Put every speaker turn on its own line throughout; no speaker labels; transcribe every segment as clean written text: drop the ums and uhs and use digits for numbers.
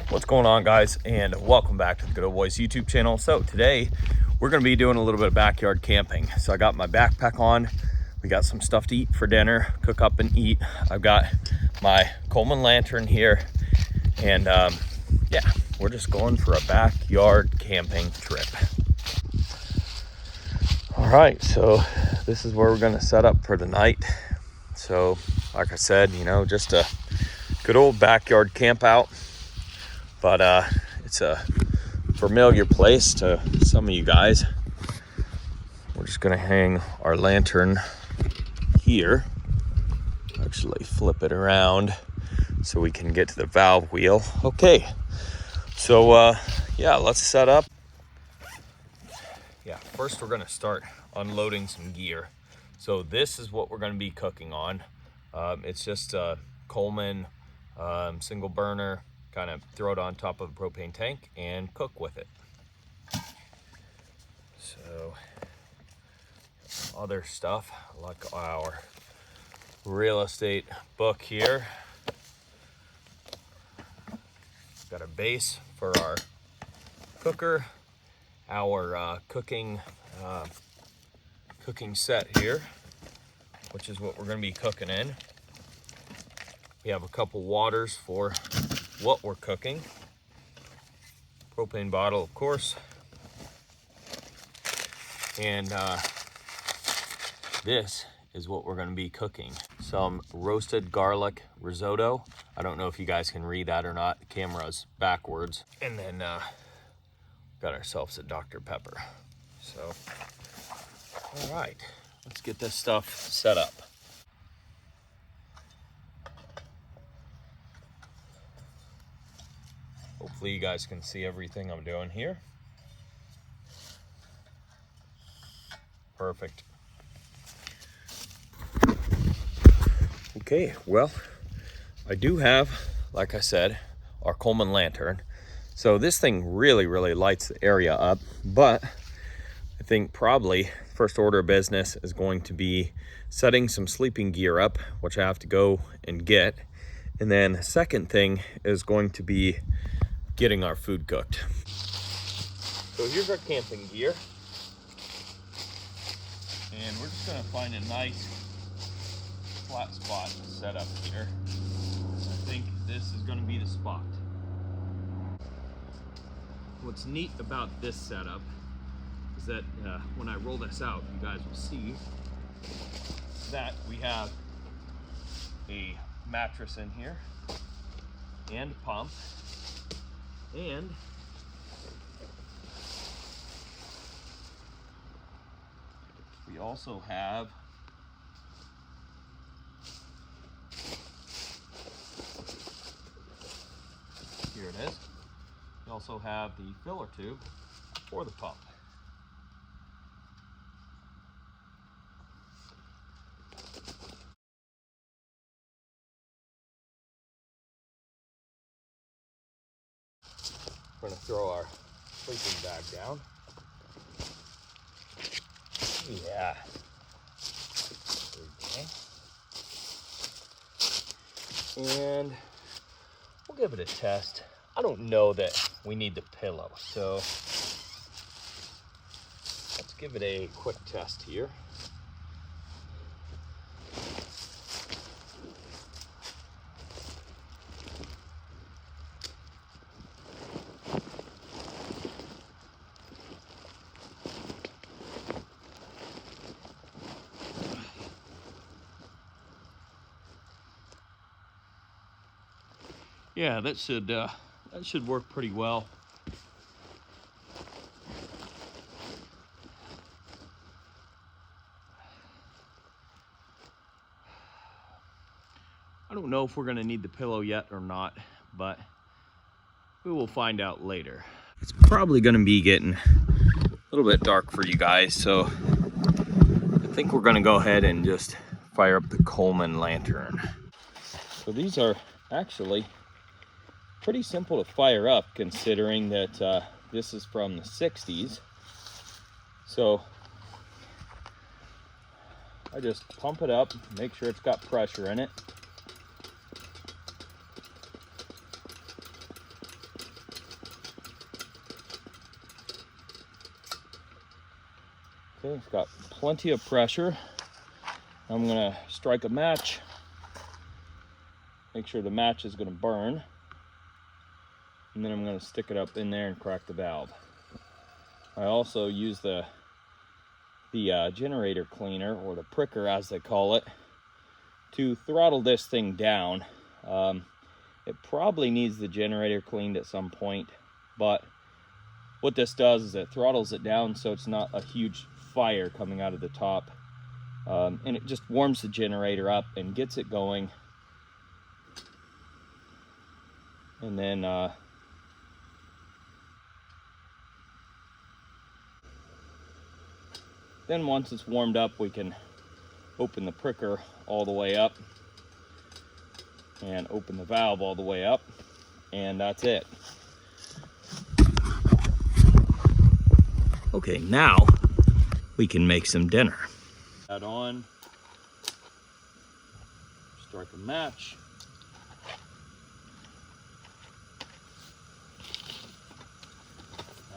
What's going on, guys, and welcome back to the Goodol'boys YouTube channel. So today we're going to be doing a little bit of backyard camping. So I got my backpack on, we got some stuff to eat for dinner, cook up and eat. I've got my Coleman lantern here, and yeah, we're just going for a backyard camping trip. All right, so this is where we're going to set up for the night. So like I said, you know, just a good old backyard camp out. But it's a familiar place to some of you guys. We're just gonna hang our lantern here. Actually flip it around so we can get to the valve wheel. Okay, so yeah, let's set up. Yeah, first we're gonna start unloading some gear. So this is what we're gonna be cooking on. It's just a Coleman single burner. Kind of throw it on top of a propane tank and cook with it. So other stuff like our real estate book here. Got a base for our cooker, our cooking set here, which is what we're going to be cooking in. We have a couple waters for what we're cooking. Propane bottle, of course. And this is what we're going to be cooking. Some roasted garlic risotto. I don't know if you guys can read that or not. The camera's backwards. And then got ourselves a Dr. Pepper. So, all right, let's get this stuff set up. Hopefully you guys can see everything I'm doing here. Perfect. Okay, well, I do have, like I said, our Coleman lantern. So this thing really lights the area up, but I think probably first order of business is going to be setting some sleeping gear up, which I have to go and get. And then the second thing is going to be getting our food cooked. So here's our camping gear. And we're just gonna find a nice flat spot to set up here. I think this is gonna be the spot. What's neat about this setup is that when I roll this out, you guys will see that we have a mattress in here and a pump. And we also have here it is. We also have the filler tube for the pump. We're going to throw our sleeping bag down. Yeah. Okay. And we'll give it a test. I don't know that we need the pillow, so let's give it a quick test here. Yeah, that should work pretty well. I don't know if we're gonna need the pillow yet or not, but we will find out later. It's probably gonna be getting a little bit dark for you guys, so I think we're gonna go ahead and just fire up the Coleman lantern. So these are actually pretty simple to fire up, considering that this is from the 60s. So I just pump it up, make sure it's got pressure in it. Okay, it's got plenty of pressure. I'm gonna strike a match. Make sure the match is gonna burn. And then I'm gonna stick it up in there and crack the valve. I also use the generator cleaner, or the pricker as they call it, to throttle this thing down. It probably needs the generator cleaned at some point, but what this does is it throttles it down so it's not a huge fire coming out of the top. And it just warms the generator up and gets it going. And then once it's warmed up, we can open the pricker all the way up and open the valve all the way up, and that's it. Okay, now we can make some dinner. Add on, strike a match.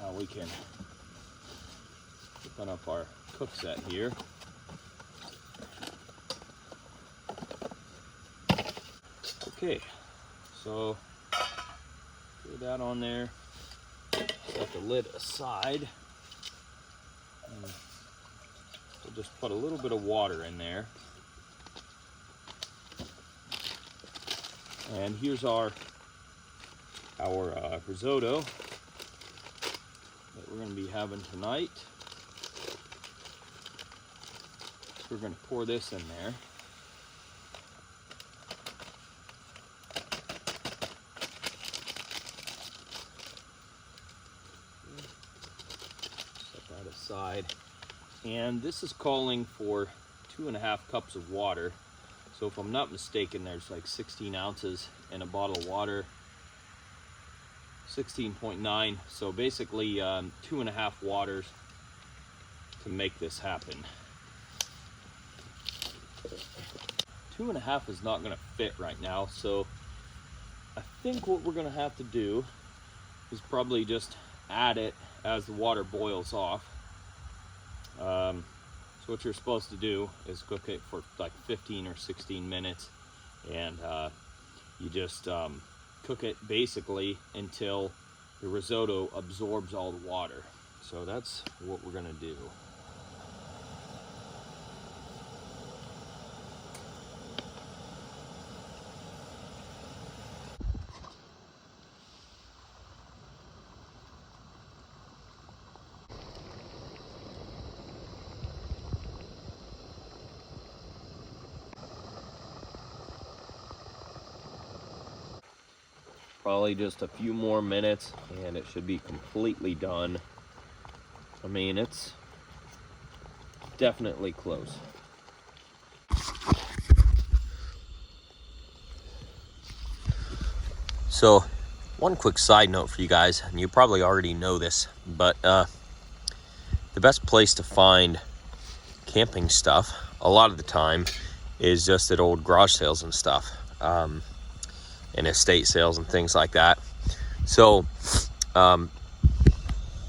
Now we can open up our cook set here. Okay, so put that on there, set the lid aside, and we'll just put a little bit of water in there. And here's our risotto that we're going to be having tonight. We're going to pour this in there. Set that aside. And this is calling for 2.5 cups of water. So if I'm not mistaken, there's like 16 ounces in a bottle of water. 16.9. So basically 2.5 waters to make this happen. 2.5 is not going to fit right now, so I think what we're going to have to do is probably just add it as the water boils off. So what you're supposed to do is cook it for like 15 or 16 minutes, and you just cook it basically until the risotto absorbs all the water. So that's what we're going to do. Probably just a few more minutes and it should be completely done. I mean, it's definitely close. So, one quick side note for you guys, and you probably already know this, but the best place to find camping stuff a lot of the time is just at old garage sales and stuff. And estate sales and things like that. So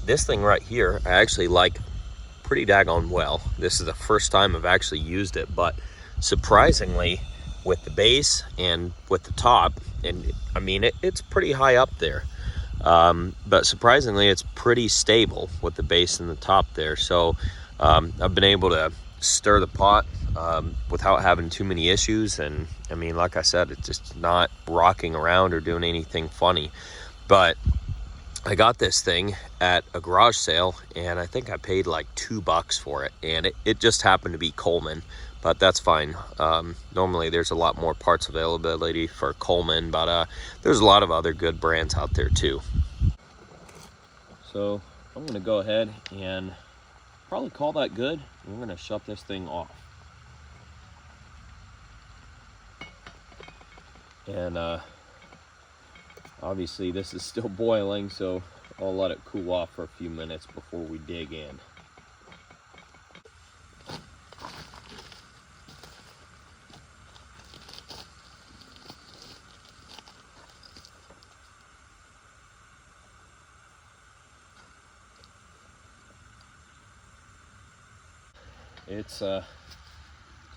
this thing right here I actually like pretty daggone well. This is the first time I've actually used it, but surprisingly with the base and with the top, and I mean it's pretty high up there, but surprisingly it's pretty stable with the base and the top there. So I've been able to stir the pot without having too many issues, and I mean, like I said, it's just not rocking around or doing anything funny. But I got this thing at a garage sale, and I think I paid like $2 for it, and it just happened to be Coleman, but that's fine. Normally there's a lot more parts availability for Coleman, but there's a lot of other good brands out there too. So I'm gonna go ahead and probably call that good. We're gonna shut this thing off. And obviously this is still boiling, so I'll let it cool off for a few minutes before we dig in. it's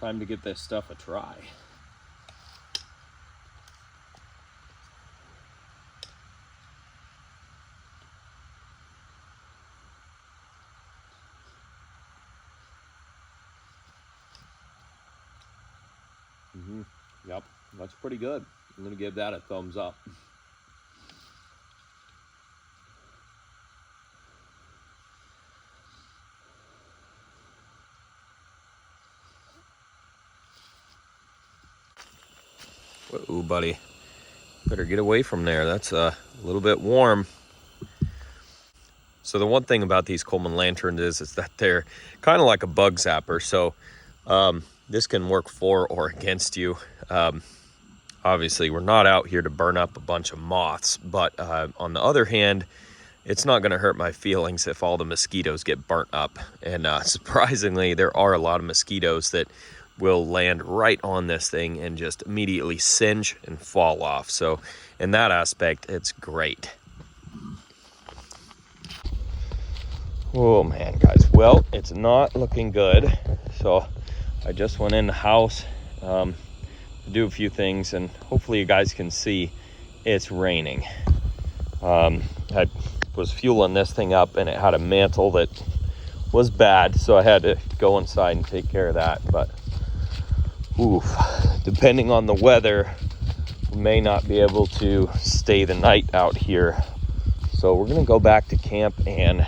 time to give this stuff a try. Yep, that's pretty good. I'm gonna give that a thumbs up. Whoa, buddy. Better get away from there. That's a little bit warm. So the one thing about these Coleman lanterns is that they're kind of like a bug zapper. So this can work for or against you. Obviously, we're not out here to burn up a bunch of moths, but on the other hand, it's not going to hurt my feelings if all the mosquitoes get burnt up. And surprisingly, there are a lot of mosquitoes that will land right on this thing and just immediately singe and fall off. So in that aspect, it's great. Oh man, guys, well, it's not looking good. So I just went in the house to do a few things, and hopefully you guys can see it's raining. I was fueling this thing up and it had a mantle that was bad, so I had to go inside and take care of that. But oof, depending on the weather, we may not be able to stay the night out here. So we're gonna go back to camp and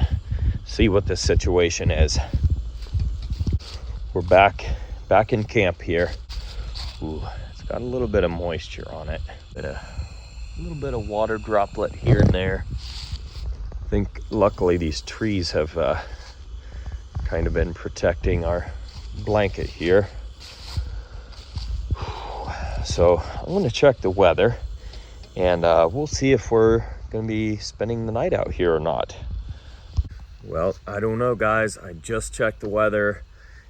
see what the situation is. We're back in camp here. Ooh, it's got a little bit of moisture on it. A little bit of water droplet here and there. I think luckily these trees have kind of been protecting our blanket here. So I'm going to check the weather, and we'll see if we're going to be spending the night out here or not. Well, I don't know, guys. I just checked the weather.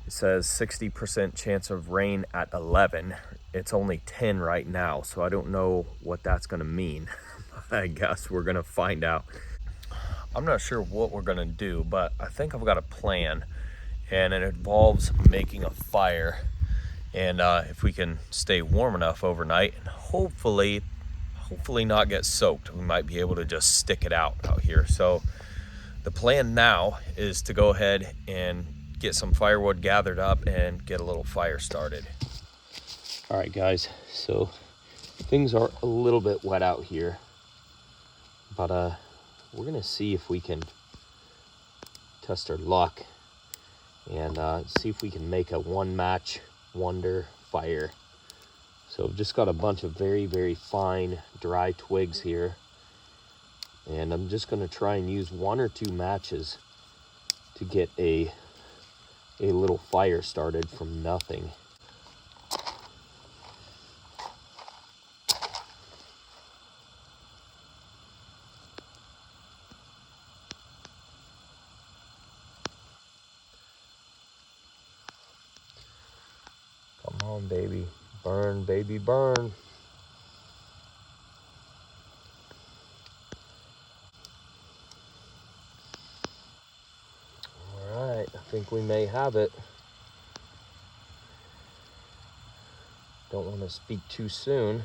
It says 60% chance of rain at 11. It's only 10 right now, so I don't know what that's going to mean. I guess we're going to find out. I'm not sure what we're going to do, but I think I've got a plan, and it involves making a fire. And if we can stay warm enough overnight and hopefully not get soaked, we might be able to just stick it out here. So the plan now is to go ahead and get some firewood gathered up and get a little fire started. All right, guys, so things are a little bit wet out here, but we're gonna see if we can test our luck and see if we can make a one match wonder fire. So I've just got a bunch of very, very fine dry twigs here, and I'm just going to try and use 1 or 2 matches to get a little fire started from nothing. Come on, baby. Burn, baby, burn. All right, I think we may have it. Don't want to speak too soon.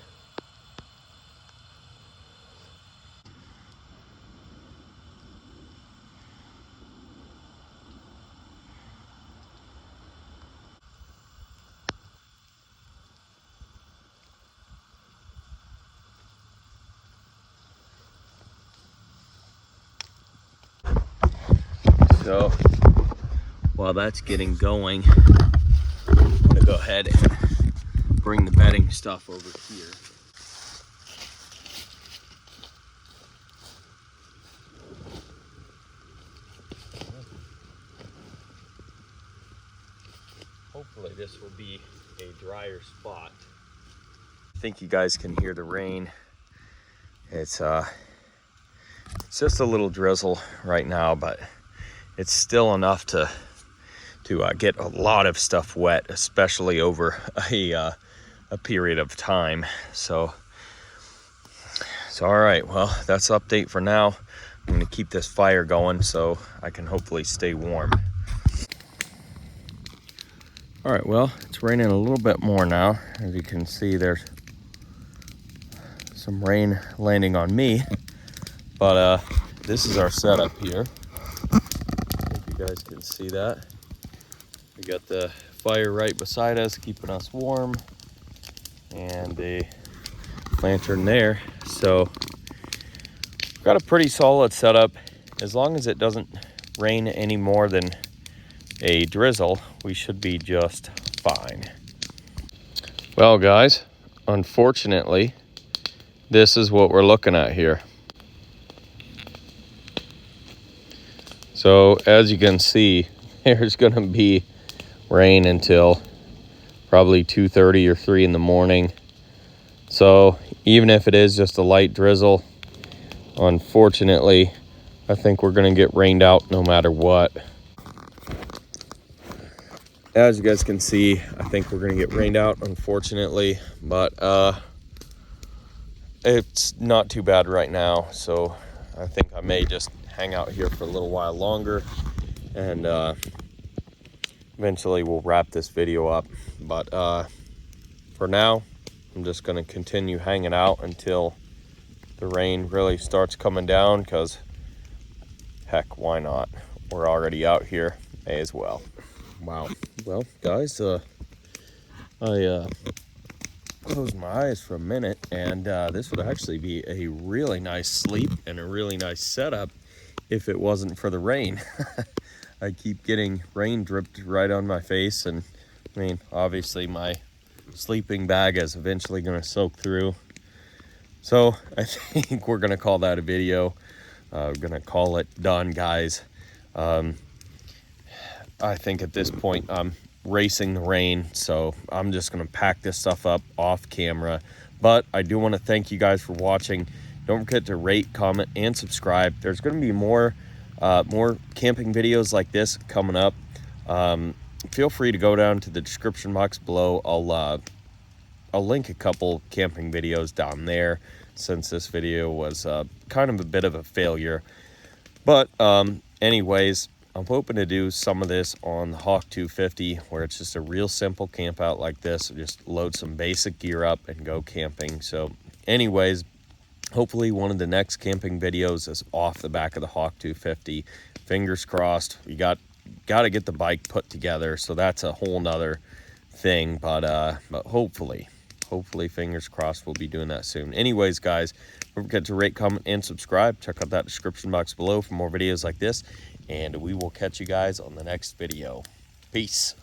So while that's getting going, I'm gonna go ahead and bring the bedding stuff over here. Hopefully this will be a drier spot. I think you guys can hear the rain. It's just a little drizzle right now, but it's still enough to get a lot of stuff wet, especially over a period of time. So all right, well, that's the update for now. I'm gonna keep this fire going so I can hopefully stay warm. All right, well, it's raining a little bit more now. As you can see, there's some rain landing on me, but this is our setup here. I think you guys can see that. We got the fire right beside us, keeping us warm, and the lantern there. So we've got a pretty solid setup. As long as it doesn't rain any more than a drizzle, we should be just fine. Well, guys, unfortunately, this is what we're looking at here. So as you can see, there's gonna be rain until probably 2:30 or 3 in the morning. So even if it is just a light drizzle, unfortunately, I think we're gonna get rained out no matter what. As you guys can see, I think we're gonna get rained out, unfortunately, but it's not too bad right now. So I think I may just hang out here for a little while longer, and eventually we'll wrap this video up. But for now, I'm just gonna continue hanging out until the rain really starts coming down, because heck, why not? We're already out here, may as well. Wow. Well, guys, I closed my eyes for a minute, and this would actually be a really nice sleep and a really nice setup if it wasn't for the rain. I keep getting rain dripped right on my face, and I mean, obviously my sleeping bag is eventually going to soak through. So I think we're going to call that a video. We're going to call it done, guys. I think at this point I'm racing the rain, so I'm just going to pack this stuff up off camera. But I do want to thank you guys for watching. Don't forget to rate, comment, and subscribe. There's going to be more camping videos like this coming up. Feel free to go down to the description box below. I'll link a couple camping videos down there, since this video was kind of a bit of a failure. But anyways, I'm hoping to do some of this on the Hawk 250, where it's just a real simple camp out like this. Just load some basic gear up and go camping. So anyways, hopefully one of the next camping videos is off the back of the Hawk 250. Fingers crossed. We got to get the bike put together, so that's a whole nother thing. But hopefully, fingers crossed, we'll be doing that soon. Anyways, guys, don't forget to rate, comment, and subscribe. Check out that description box below for more videos like this, and we will catch you guys on the next video. Peace.